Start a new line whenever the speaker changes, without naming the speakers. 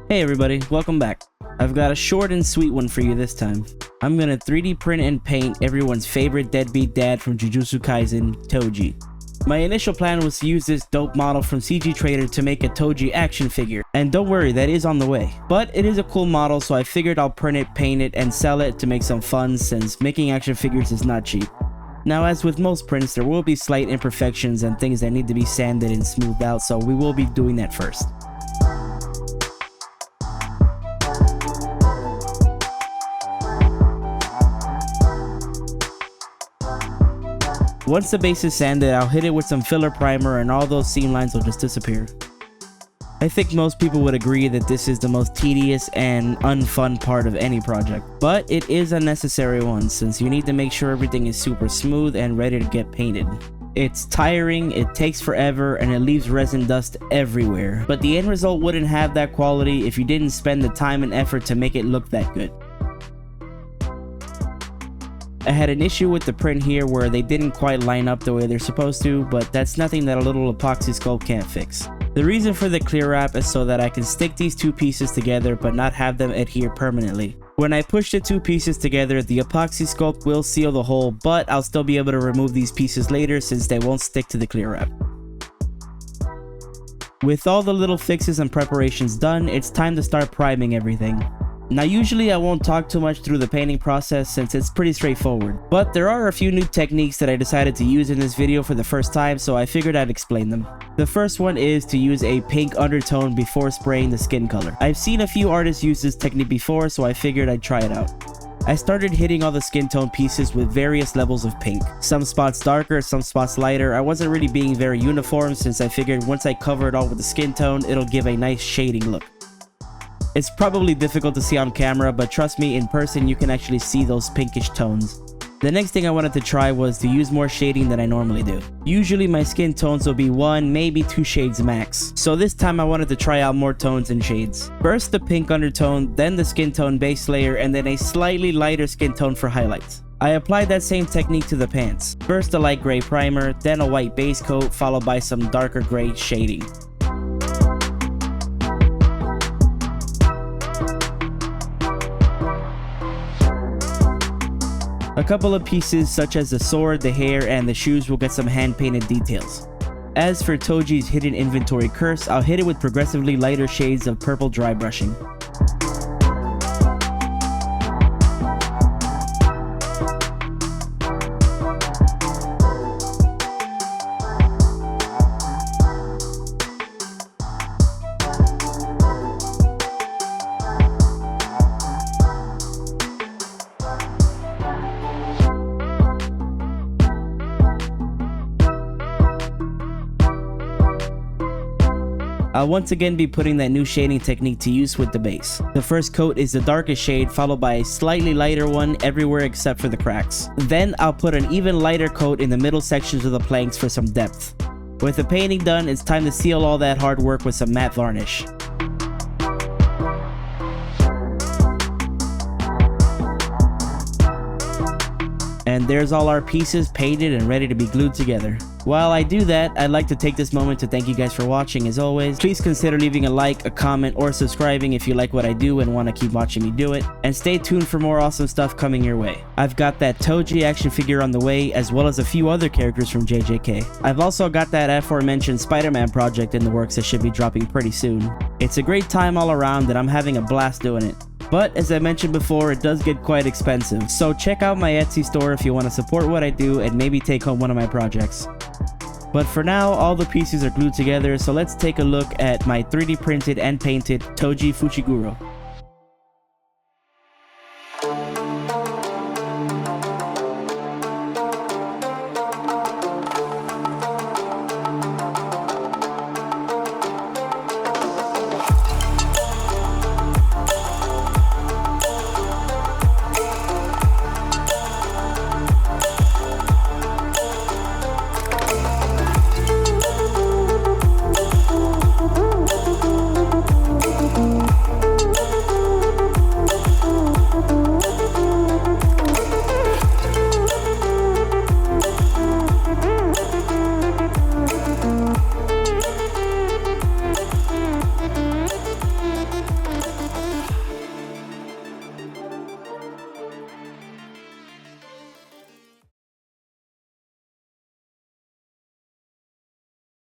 Hey everybody, welcome back. I've got a short and sweet one for you this time. I'm gonna 3D print and paint everyone's favorite deadbeat dad from Jujutsu Kaisen, Toji. My initial plan was to use this dope model from CG Trader to make a Toji action figure, and don't worry, that is on the way. But it is a cool model, so I figured I'll print it, paint it, and sell it to make some funds since making action figures is not cheap. Now, as with most prints, there will be slight imperfections and things that need to be sanded and smoothed out, so we will be doing that first. Once the base is sanded, I'll hit it with some filler primer and all those seam lines will just disappear. I think most people would agree that this is the most tedious and unfun part of any project, but it is a necessary one since you need to make sure everything is super smooth and ready to get painted. It's tiring, it takes forever, and it leaves resin dust everywhere, but the end result wouldn't have that quality if you didn't spend the time and effort to make it look that good. I had an issue with the print here where they didn't quite line up the way they're supposed to, but that's nothing that a little epoxy sculpt can't fix. The reason for the clear wrap is so that I can stick these two pieces together but not have them adhere permanently. When I push the two pieces together, the epoxy sculpt will seal the hole, but I'll still be able to remove these pieces later since they won't stick to the clear wrap. With all the little fixes and preparations done, it's time to start priming everything. Now usually I won't talk too much through the painting process since it's pretty straightforward, but there are a few new techniques that I decided to use in this video for the first time, so I figured I'd explain them. The first one is to use a pink undertone before spraying the skin color. I've seen a few artists use this technique before, so I figured I'd try it out. I started hitting all the skin tone pieces with various levels of pink. Some spots darker, some spots lighter. I wasn't really being very uniform since I figured once I cover it all with the skin tone, it'll give a nice shading look. It's probably difficult to see on camera, but trust me, in person you can actually see those pinkish tones. The next thing I wanted to try was to use more shading than I normally do. Usually my skin tones will be 1, maybe 2 shades max. So this time I wanted to try out more tones and shades. First the pink undertone, then the skin tone base layer, and then a slightly lighter skin tone for highlights. I applied that same technique to the pants. First a light gray primer, then a white base coat, followed by some darker gray shading. A couple of pieces such as the sword, the hair, and the shoes will get some hand-painted details. As for Toji's hidden inventory curse, I'll hit it with progressively lighter shades of purple dry brushing. I'll once again be putting that new shading technique to use with the base. The first coat is the darkest shade, followed by a slightly lighter one everywhere except for the cracks. Then I'll put an even lighter coat in the middle sections of the planks for some depth. With the painting done, it's time to seal all that hard work with some matte varnish. And there's all our pieces painted and ready to be glued together. While I do that, I'd like to take this moment to thank you guys for watching. As always, please consider leaving a like, a comment, or subscribing if you like what I do and want to keep watching me do it. And stay tuned for more awesome stuff coming your way. I've got that Toji action figure on the way, as well as a few other characters from JJK. I've also got that aforementioned Spider-Man project in the works that should be dropping pretty soon. It's a great time all around and I'm having a blast doing it. But as I mentioned before, it does get quite expensive, so check out my Etsy store if you want to support what I do and maybe take home one of my projects. But for now, all the pieces are glued together, so let's take a look at my 3D printed and painted Toji Fushiguro.